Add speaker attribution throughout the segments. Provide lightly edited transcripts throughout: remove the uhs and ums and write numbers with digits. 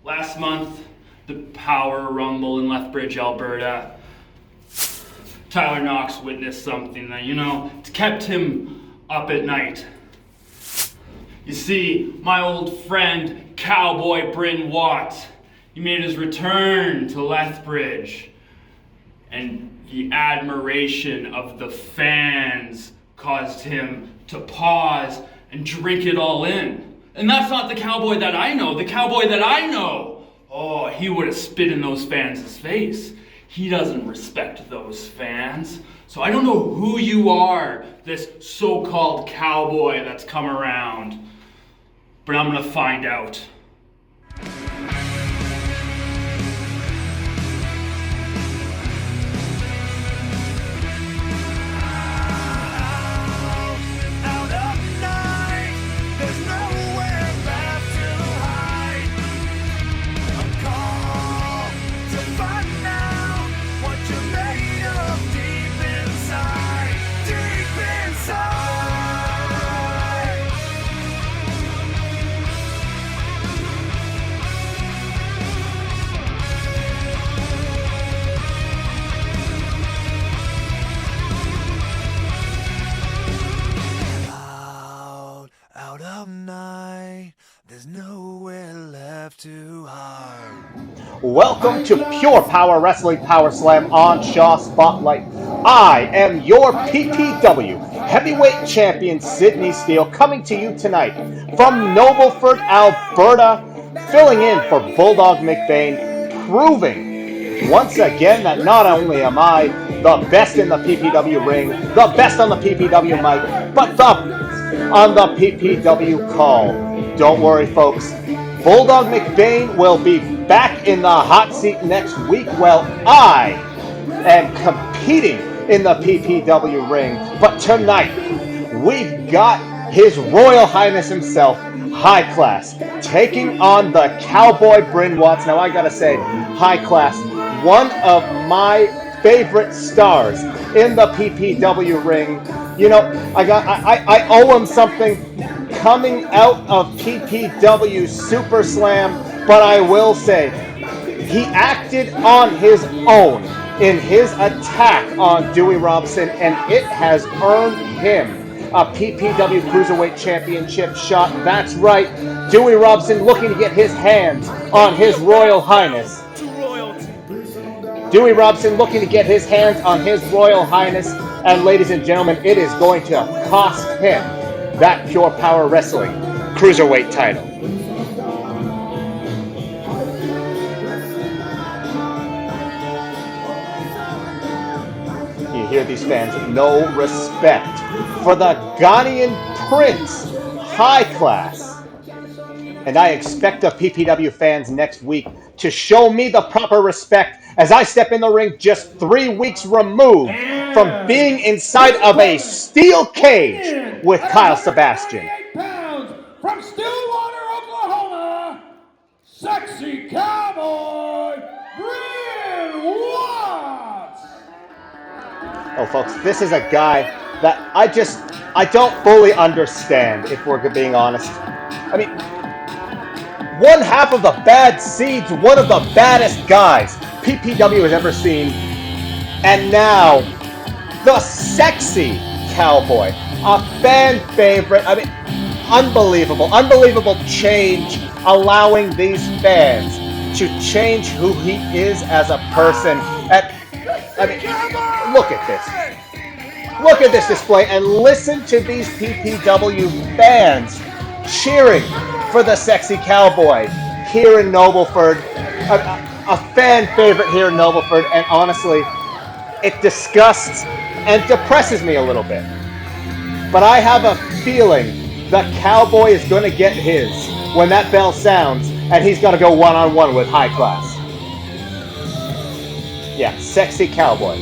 Speaker 1: Last month, the Power Rumble in Lethbridge, Alberta, Tyler Knox witnessed something that, kept him up at night. You see, my old friend, Cowboy Bryn Watts, he made his return to Lethbridge, and the admiration of the fans caused him to pause and drink it all in. And that's not the Cowboy that I know. The Cowboy that I know, oh, he would have spit in those fans' face. He doesn't respect those fans. So I don't know who you are, this so-called cowboy that's come around, but I'm gonna find out.
Speaker 2: Out of night, there's nowhere left to hide.
Speaker 3: Welcome to Pure Power Wrestling Power Slam on Shaw Spotlight. I am your PPW Heavyweight Champion, Sydney Steele, coming to you tonight from Nobleford, Alberta, filling in for Bulldog McBain, proving once again that not only am I the best in the PPW ring, the best on the PPW mic, but the on the PPW call. Don't worry, folks. Bulldog McBain will be back in the hot seat next week while I am competing in the PPW ring. But tonight, we've got His Royal Highness himself, Highclass, taking on the Cowboy Bryn Watts. Now, I gotta say, Highclass, one of my favorite stars in the PPW ring. You know, I owe him something coming out of PPW Super Slam, but I will say he acted on his own in his attack on Dewey Robson, and it has earned him a PPW Cruiserweight Championship shot. That's right, Dewey Robson looking to get his hands on His Royal Highness. Dewey Robson looking to get his hands on His Royal Highness. And ladies and gentlemen, it is going to cost him that Pure Power Wrestling Cruiserweight title. You hear these fans, no respect for the Ghanaian Prince, Highclass. And I expect the PPW fans next week to show me the proper respect as I step in the ring just 3 weeks removed from being inside of a steel cage with Kyle Sebastian.
Speaker 4: Pounds from Stillwater, Oklahoma, Sexy Cowboy Bryn Watts.
Speaker 3: Oh, folks, this is a guy that I don't fully understand, if we're being honest. I mean, one half of the bad seeds, one of the baddest guys PPW has ever seen, and now the Sexy Cowboy, a fan favorite. I mean, unbelievable change, allowing these fans to change who he is as a person. I mean, look at this display, and listen to these PPW fans cheering for the Sexy Cowboy here in Nobleford. A fan favorite here in Nobleford, and honestly, it disgusts and depresses me a little bit. But I have a feeling the Cowboy is going to get his when that bell sounds, and he's going to go one-on-one with Highclass. Yeah, Sexy Cowboy.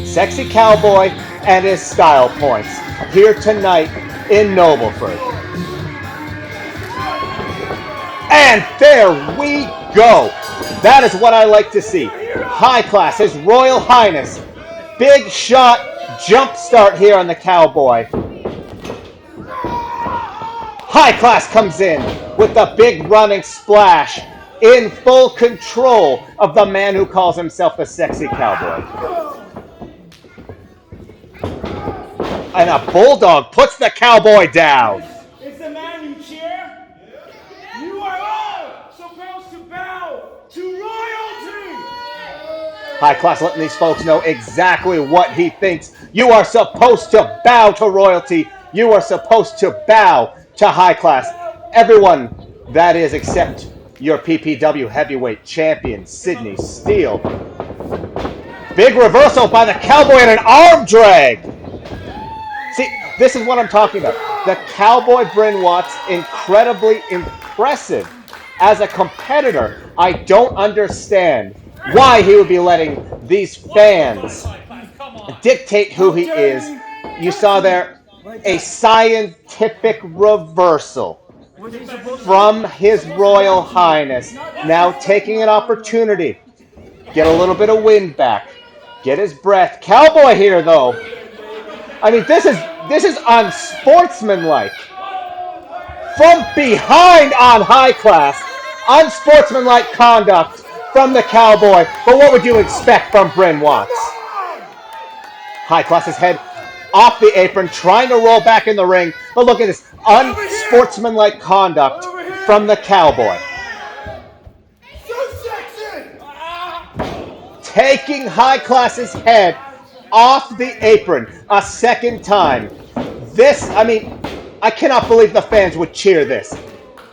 Speaker 3: Sexy Cowboy and his style points here tonight in Nobleford. And there we go. That is what I like to see. Highclass, His Royal Highness. Big shot, jump start here on the Cowboy. Highclass comes in with the big running splash. in full control of the man who calls himself the Sexy Cowboy. And a Bulldog puts the Cowboy down.
Speaker 4: Is the man you cheer? You are all supposed to bow to royalty!
Speaker 3: Highclass letting these folks know exactly what he thinks. You are supposed to bow to royalty. You are supposed to bow to Highclass. Everyone, that is, except your PPW heavyweight champion, Sydney Steele. Big reversal by the Cowboy and an arm drag. See, this is what I'm talking about. The Cowboy Bryn Watts, incredibly impressive as a competitor. I don't understand why he would be letting these fans dictate who he is. You saw there a scientific reversal from His Royal Highness. Now taking an opportunity. Get a little bit of wind back. Get his breath. Cowboy here, though. I mean, this is unsportsmanlike. From behind on Highclass. Unsportsmanlike conduct from the Cowboy. But what would you expect from Bryn Watts? Highclass's head off the apron, trying to roll back in the ring. But look at this unsportsmanlike conduct from the Cowboy. Taking Highclass's head off the apron a second time. This, I mean, I cannot believe the fans would cheer this.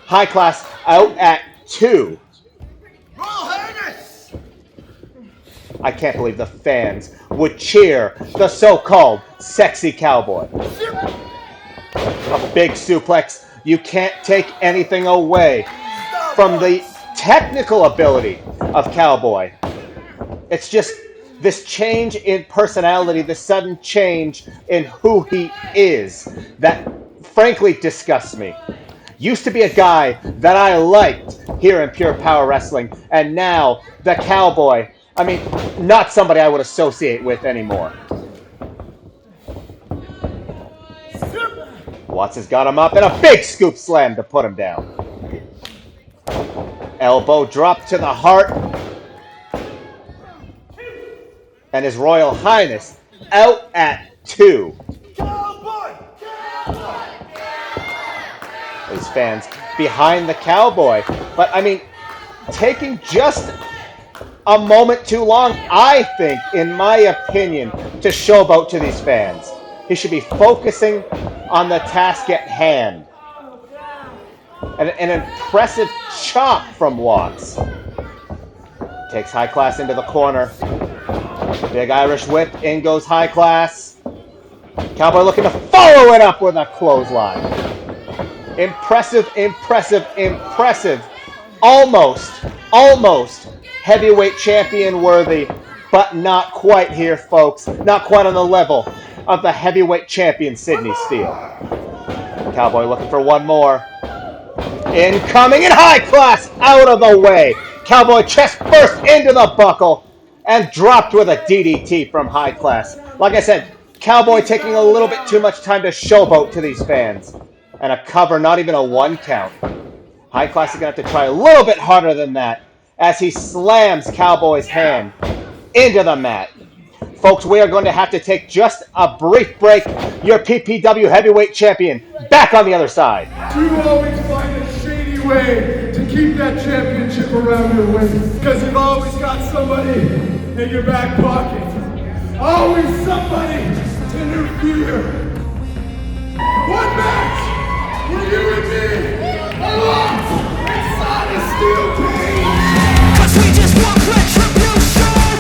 Speaker 3: Highclass out at 2.
Speaker 4: Royal Highness!
Speaker 3: I can't believe the fans would cheer the so-called Sexy Cowboy. A big suplex. You can't take anything away from the technical ability of Cowboy. It's just this change in personality, the sudden change in who he is, that frankly disgusts me. Used to be a guy that I liked here in Pure Power Wrestling, and now the Cowboy, I mean, not somebody I would associate with anymore. Watts has got him up, and a big scoop slam to put him down. Elbow drop to the heart. And His Royal Highness out at 2.
Speaker 4: Cowboy! Cowboy!
Speaker 3: These fans behind the Cowboy. But, I mean, taking just a moment too long, I think, in my opinion, to showboat to these fans. He should be focusing on the task at hand. An impressive chop from Watts. Takes Highclass into the corner. Big Irish whip. In goes Highclass. Cowboy looking to follow it up with a clothesline. Impressive, impressive, impressive. Almost heavyweight champion worthy, but not quite here, folks. Not quite on the level of the heavyweight champion, Sydney Steele. Cowboy looking for one more. Incoming, and Highclass out of the way. Cowboy chest first into the buckle and dropped with a DDT from Highclass. Like I said, Cowboy taking a little bit too much time to showboat to these fans. And a cover, not even a 1 count. Highclass is going to have to try a little bit harder than that as he slams Cowboy's hand into the mat. Folks, we are going to have to take just a brief break. Your PPW heavyweight champion back on the other side.
Speaker 4: You always find a shady way to keep that championship around your waist. Because you've always got somebody in your back pocket. Always somebody to interfere. One match where you and me are locked inside a steel cage.
Speaker 5: 'Cause we just want retribution.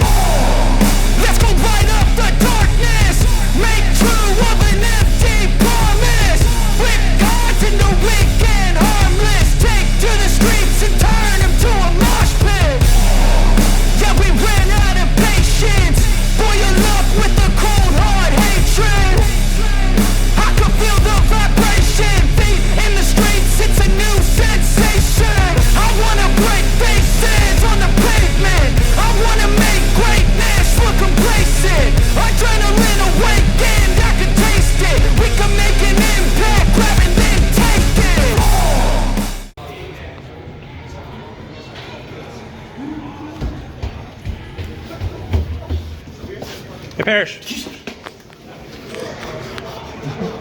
Speaker 5: Let's go light up the darkness. Make true of an empty promise. Flip gods into weak and harmless. Take to the streets and turn them to a mosh pit. Yeah, we ran out of patience. Boil up with the cold hard hatred. I can feel the vibration. Feet in the streets, it's a new sensation.
Speaker 6: Hey, Parrish.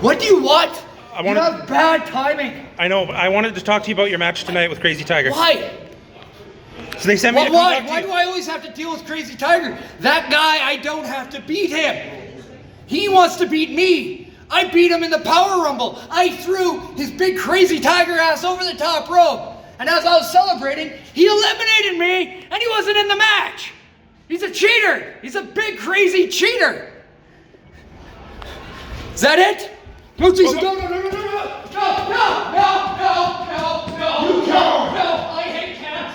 Speaker 7: What do you want?
Speaker 6: You
Speaker 7: have bad timing.
Speaker 6: I know, but I wanted to talk to you about your match tonight with Crazy Tiger.
Speaker 7: Why?
Speaker 6: So they sent me to come
Speaker 7: Why?
Speaker 6: talk to
Speaker 7: Why
Speaker 6: you.
Speaker 7: do I always have to deal with Crazy Tiger? That guy, I don't have to beat him. He wants to beat me. I beat him in the Power Rumble. I threw his big Crazy Tiger ass over the top rope. And as I was celebrating, he eliminated me, and he wasn't in the match. He's a cheater. He's a big, crazy cheater. Is that it? No, Jesus, no, no, no, no, no, no, no, no, no, no, no, you coward! No, I hate cats.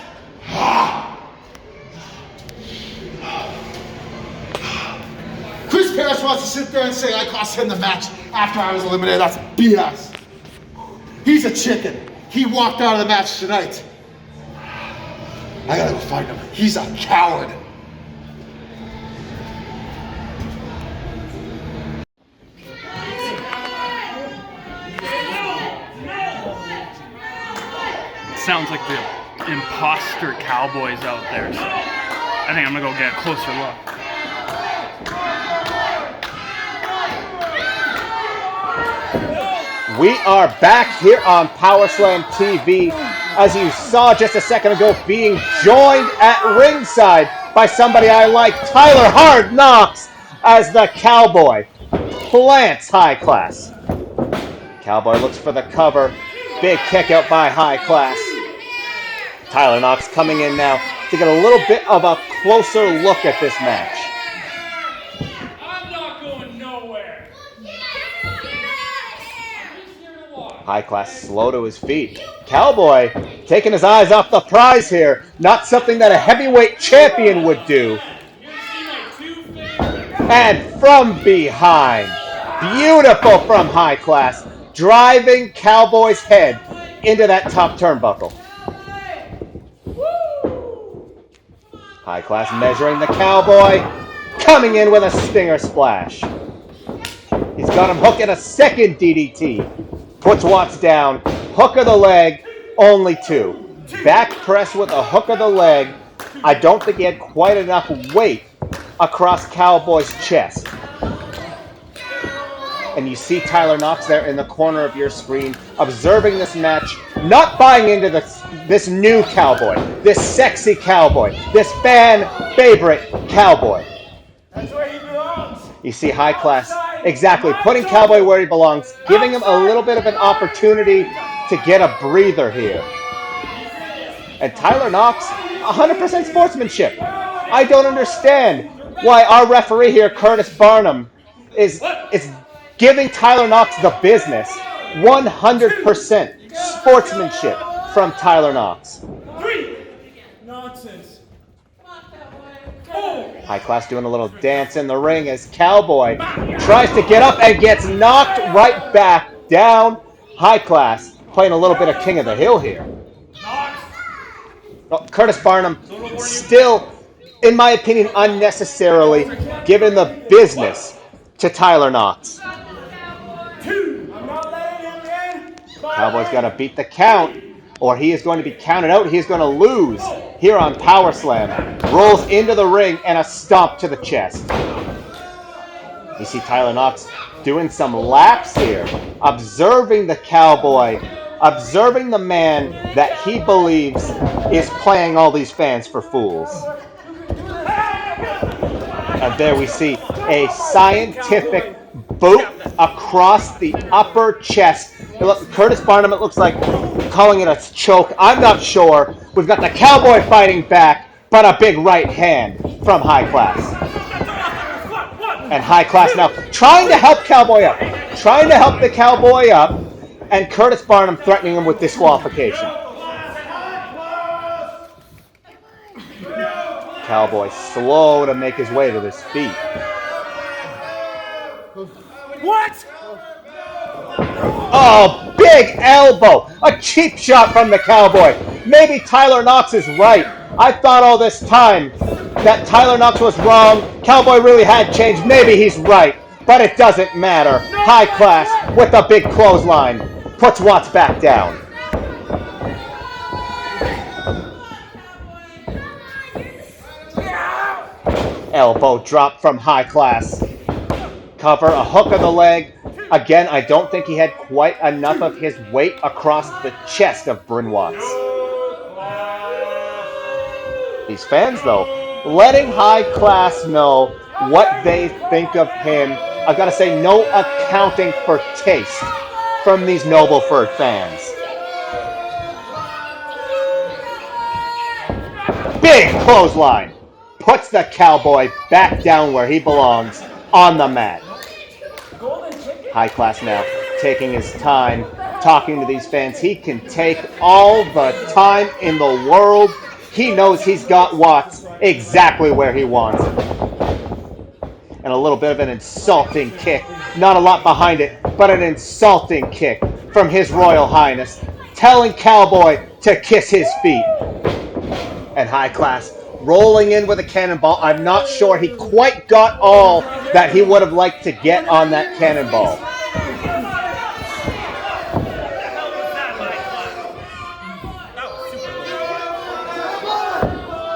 Speaker 8: Chris Parrish wants to sit there and say I cost him the match after I was eliminated. That's BS. He's a chicken. He walked out of the match tonight. I gotta go find him. He's a coward.
Speaker 1: Sounds like the imposter Cowboy's out there. So I think I'm gonna go get a closer look.
Speaker 3: We are back here on PowerSlam TV, as you saw just a second ago, being joined at ringside by somebody I like, Tyler Hard Knocks, as the Cowboy plants Highclass. Cowboy looks for the cover. Big kick out by Highclass. Tyler Knox coming in now to get a little bit of a closer look at this match.
Speaker 1: I'm not going nowhere.
Speaker 3: Highclass slow to his feet. Cowboy taking his eyes off the prize here. Not something that a heavyweight champion would do. And from behind, beautiful from Highclass, driving Cowboy's head into that top turnbuckle. Highclass measuring the Cowboy, coming in with a stinger splash. He's got him hooked in a second DDT. Puts Watts down, hook of the leg, only two. Back press with a hook of the leg. I don't think he had quite enough weight across Cowboy's chest. And you see Tyler Knox there in the corner of your screen, observing this match, not buying into this new Cowboy, this sexy Cowboy, this fan favorite Cowboy.
Speaker 4: That's where he belongs.
Speaker 3: You see Highclass, exactly, putting Cowboy where he belongs, giving him a little bit of an opportunity to get a breather here. And Tyler Knox, 100% sportsmanship. I don't understand why our referee here, Curtis Barnum, is giving Tyler Knox the business. 100% sportsmanship from Tyler Knox.
Speaker 4: Nonsense.
Speaker 3: Highclass doing a little dance in the ring as Cowboy tries to get up and gets knocked right back down. Highclass playing a little bit of King of the Hill here. Oh, Curtis Barnum still, in my opinion, unnecessarily giving the business to Tyler Knox. Cowboy's got to beat the count, or he is going to be counted out. He is going to lose here on PowerSlam. Rolls into the ring and a stomp to the chest. You see Tyler Knox doing some laps here, observing the Cowboy, observing the man that he believes is playing all these fans for fools. And there we see a scientific boot across the upper chest. Curtis Barnum, it looks like, calling it a choke. I'm not sure. We've got the Cowboy fighting back, but a big right hand from Highclass. And Highclass now trying to help Cowboy up. Trying to help the Cowboy up. And Curtis Barnum threatening him with disqualification. Cowboy slow to make his way to his feet.
Speaker 4: What?
Speaker 3: Oh, big elbow. A cheap shot from the Cowboy. Maybe Tyler Knox is right. I thought all this time that Tyler Knox was wrong. Cowboy really had changed. Maybe he's right. But it doesn't matter. Highclass with a big clothesline. Puts Watts back down. Elbow drop from Highclass. Cover, a hook of the leg. Again, I don't think he had quite enough of his weight across the chest of Bryn Watts. These fans, though, letting Highclass know what they think of him. I gotta say, no accounting for taste from these Nobleford fans. Big clothesline. Puts the Cowboy back down where he belongs, on the mat. Highclass now taking his time, talking to these fans. He can take all the time in the world. He knows he's got Watts exactly where he wants him. And a little bit of an insulting kick. Not a lot behind it, but an insulting kick from his Royal Highness, telling Cowboy to kiss his feet. And Highclass rolling in with a cannonball. I'm not sure he quite got all that he would have liked to get on that cannonball.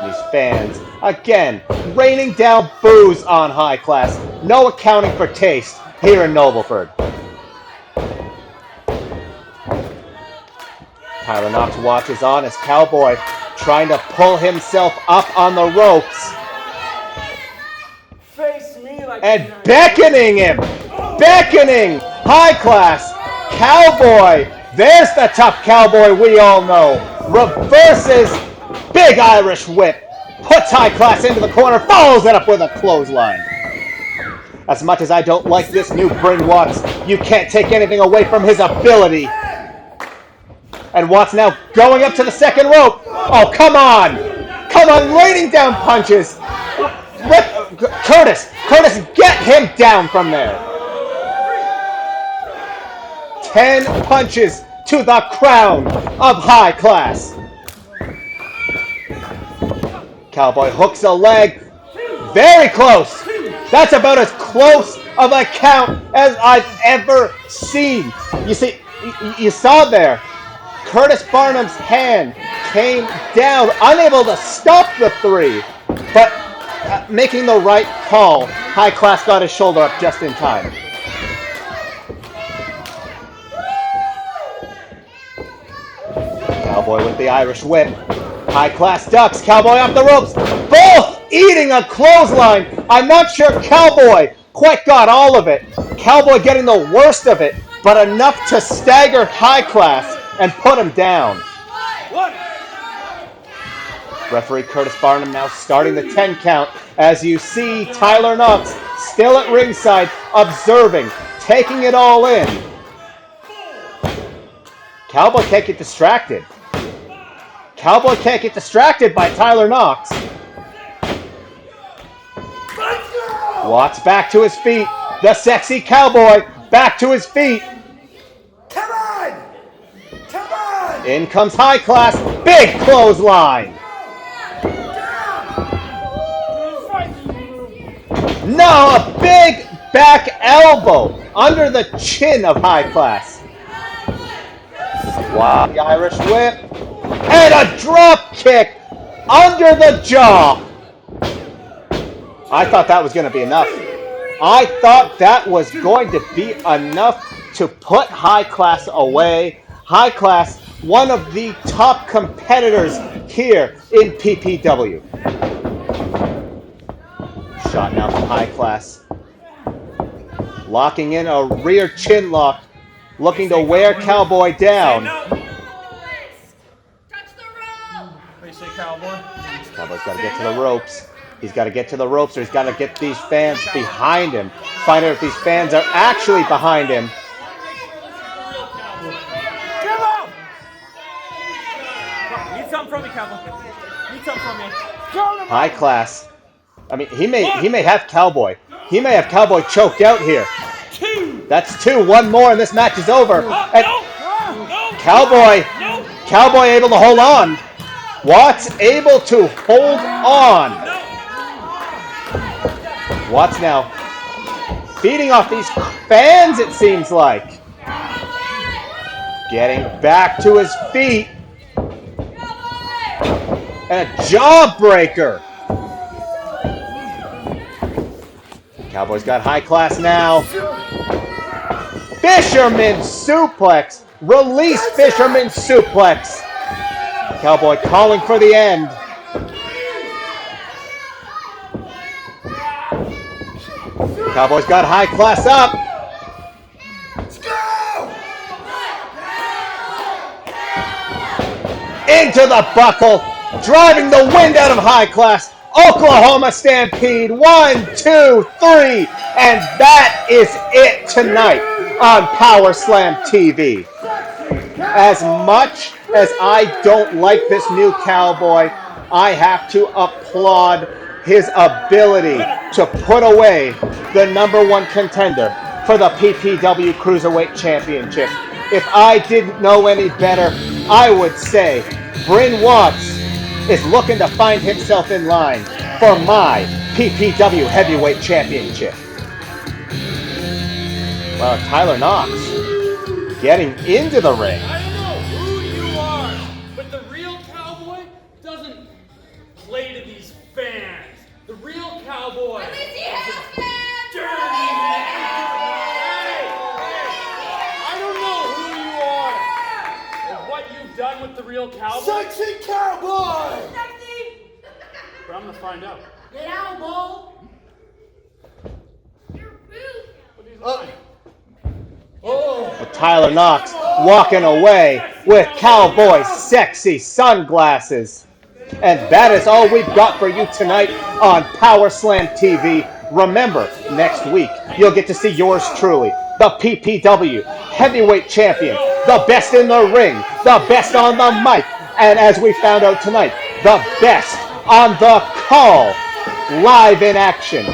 Speaker 3: These fans, again, raining down boos on Highclass. No accounting for taste here in Nobleford. Tyler Knox watches on as Cowboy trying to pull himself up on the ropes. And beckoning him. Beckoning Highclass. Cowboy. There's the tough Cowboy we all know. Reverses. Big Irish whip. Puts Highclass into the corner. Follows it up with a clothesline. As much as I don't like this new Bryn Watts, you can't take anything away from his ability. And Watts now going up to the second rope. Oh, come on. Come on, raining down punches. Curtis, get him down from there. 10 punches to the crown of Highclass. Cowboy hooks a leg. Very close. That's about as close of a count as I've ever seen. You see, you saw there. Curtis Barnum's hand came down, unable to stop the three, but making the right call. Highclass got his shoulder up just in time. Cowboy with the Irish whip. Highclass ducks. Cowboy off the ropes. Both eating a clothesline. I'm not sure Cowboy quite got all of it. Cowboy getting the worst of it, but enough to stagger Highclass and put him down. Referee Curtis Barnum now starting the 10 count as you see Tyler Knox still at ringside observing, taking it all in. Cowboy can't get distracted. Cowboy can't get distracted by Tyler Knox. Watts back to his feet. The sexy Cowboy back to his feet.
Speaker 4: Come on! Come on!
Speaker 3: In comes Highclass. Big clothesline. No, a big back elbow under the chin of Highclass. Wow, the Irish whip. And a drop kick under the jaw. I thought that was going to be enough. I thought that was going to be enough to put Highclass away. Highclass, one of the top competitors here in PPW. Shot now from Highclass. Locking in a rear chin lock. Looking to wear Cowboy down. Cowboy's got to get to the ropes. He's got to get to the ropes, or he's got to get these fans behind him. Find out if these fans are actually behind him.
Speaker 6: Need something from me, Cowboy. Need something from me.
Speaker 3: Highclass. I mean, he may have Cowboy. He may have Cowboy choked out here. That's two. One more, and this match is over. And Cowboy able to hold on. Watts able to hold on. Watts now feeding off these fans, it seems like. Getting back to his feet. And a jawbreaker. Cowboy's got Highclass now. Fisherman suplex. Release Fisherman suplex. Cowboy calling for the end. Cowboy's got Highclass up. Into the buckle, driving the wind out of Highclass. Oklahoma Stampede, 1, 2, 3, and that is it tonight on PowerSlamTV. As much as I don't like this new Cowboy, I have to applaud his ability to put away the #1 contender for the PPW Cruiserweight Championship. If I didn't know any better, I would say Bryn Watts is looking to find himself in line for my PPW Heavyweight Championship. Well, Tyler Knox getting into the ring.
Speaker 1: I don't know who you are, but the real Cowboy doesn't play to these fans. The real Cowboy is a dirty man. Hey, I don't know who you are or what you've done with the real Cowboy,
Speaker 8: Sexy Cowboy!
Speaker 1: but I'm gonna find out.
Speaker 5: Get out, Bull! You're rude!
Speaker 1: What he's lying.
Speaker 3: With Tyler Knox walking away with Cowboy sexy sunglasses. And that is all we've got for you tonight on PowerSlamTV. Remember, next week you'll get to see yours truly, the PPW Heavyweight Champion, the best in the ring, the best on the mic, and as we found out tonight, the best on the call, live in action.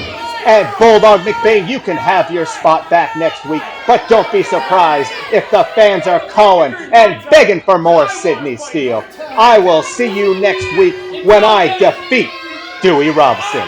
Speaker 3: And Bulldog McBain, you can have your spot back next week, but don't be surprised if the fans are calling and begging for more Sydney Steele. I will see you next week when I defeat Dewey Robson.